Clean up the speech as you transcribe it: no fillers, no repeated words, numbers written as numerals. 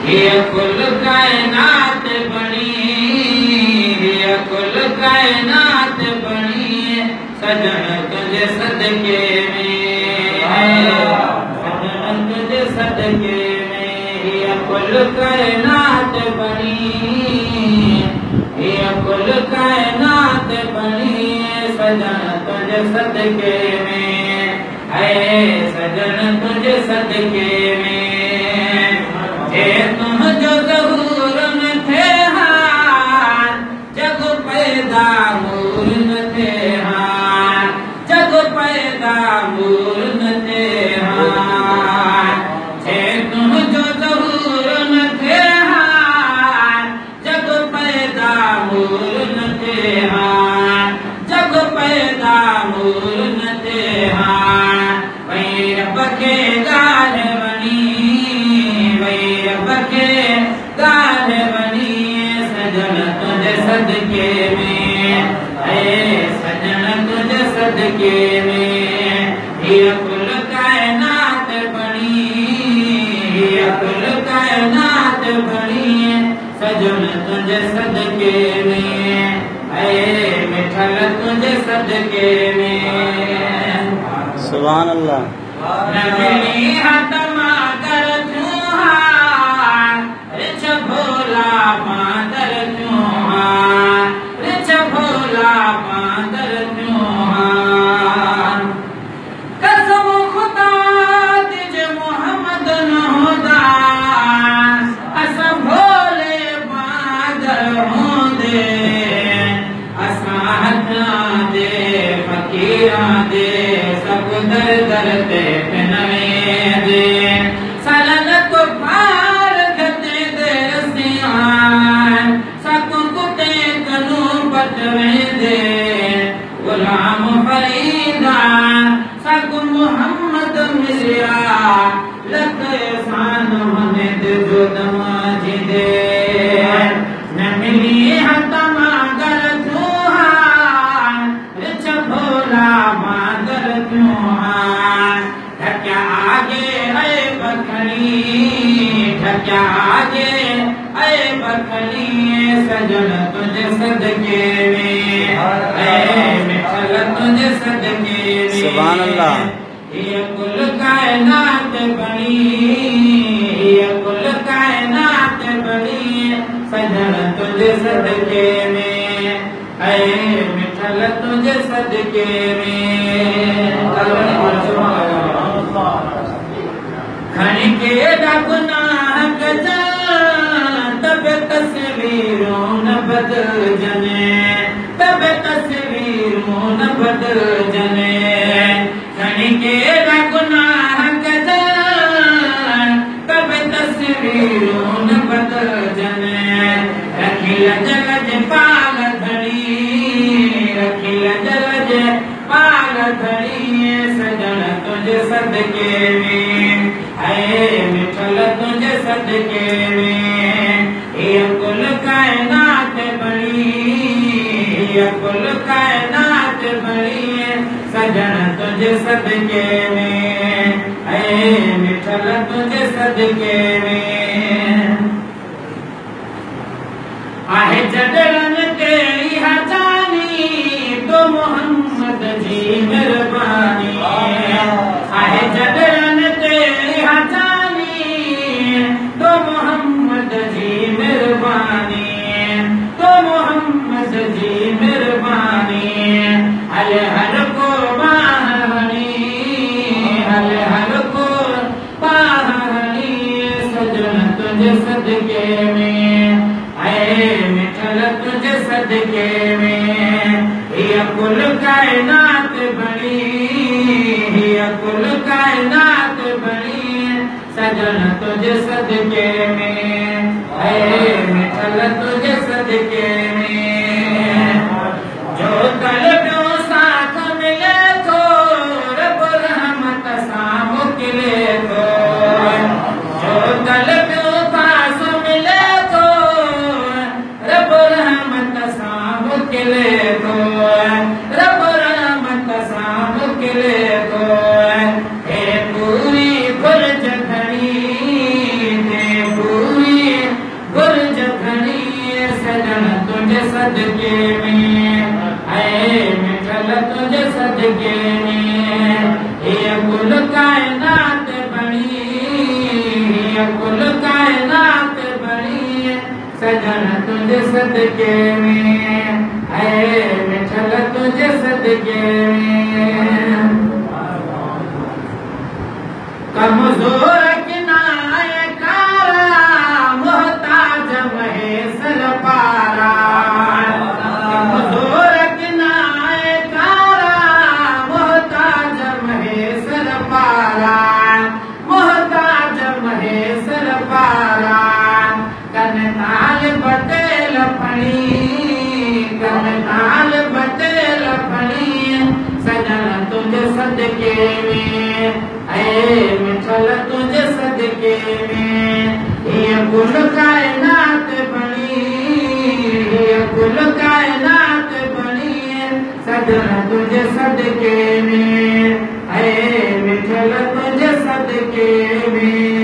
ये कुल कायनात बनी, ये कुल कायनात बनी, सजन तुझे सदके में, सजन तुझे सदके में। ये कुल कायनात बनी, ये कुल कायनात बनी, सजन तुझे सदके में, है सजन तुझे सदके में। तुम जो ज़हूर में थे हाँ, जग पैदा मूर न थे हाँ, जग पैदा मूर न थे हाँ। तुम जो ज़हूर में थे हाँ, जग पैदा मूर न थे हाँ, जग पैदा मूर न थे हाँ। वही रब के गाल बनी, बके गाल बनी, सजन तुझे सदके में, सजन तुझे सदके में। ये कुल कायनात बनी, ये कुल कायनात बनी, सजन तुझे सदके में, मिठल तुझे सदके में। सुभान अल्लाह। नबी हतमा कर रिच भोला मादर चूहा, रिच भोला मादर चूहा। कसम खुदा तिज मोहम्मद न होदा, असा भोले मादर होंदे, असा हथां दे फकीरां दे, सब दर दर ते पिनवे दे। सलन को पार गते दे रसियान, सकु कुते कनु पटवे दे, गुलाम फरीदा सकु मोहम्मद मिलिया, लख एहसान मने दे जो दमाजी दे। न मिली हतमा गर चूहा, रिच भोला मादर चूहा। ढक्या आगे है बखनी, ढक्या आगे है बखनी, सजन तुझे सदके में, मिठल तुझे सदके में। सुभान अल्लाह। ये कुल कायनात बनी, ये कुल कायनात बनी, सजन तुझे सदके में, मिठल तुझे सदके में। खन के गुनाह कजा, तब तस्वीरों न बदल जने, तब तस्वीरों न बदल जने। खन के गुनाह कजा, तब तस्वीरों न बदल जने। रखिल जलज पाल धड़ी, रखिल जलज पाल धड़ी, सजन तुझे सदके में, मिठल तुझे सदके में। ये कुल कायनात बनी, ये कुल कायनात बनी, सजन तुझे सदके में, मिठल तुझे सदके में। आहे जडरन तेरी हजानी, तो मोहम्मद जी मेहरबानी। आहे जडरन तेरी हजानी, तो मोहम्मद जी मेहरबानी, तो मोहम्मद जी मेहरबानी। हल हल को बाहनी, हल हल को बाहनी, सजन तुझे सदके में, मिठल तुझे सदके में। ये कुल कायनात बनी, ये कुल कायनात बनी, सजन तुझे सदके में, मिठल तुझे सदके में। जो तलबों साथ मिले तो रब रहमत सा मुकले तो, जो तलबों पास मिले सदके में, ऐ मिठल तुझे सदके में, ये कुल कायनात बड़ी, ये कुल कायनात बड़ी, सजन तुझे सदके में, ऐ मिठल तुझे सदके में। कमजोर किनाए कारा, मोहताज महेशर पारा, कमजोर किनाए कारा, मोहताज महेशर पारा, मोहताज महेशर पारा। कनताल बटेल फणी, कनताल बटेल फणी, सजन तुझे सदके में, ऐ मिठल तुझे सदके में, ये कुल कायनात बड़ी, ये कुल कायनात बड़ी, सजन तुझे सदके में, ऐ मिठल तुझे सदके में।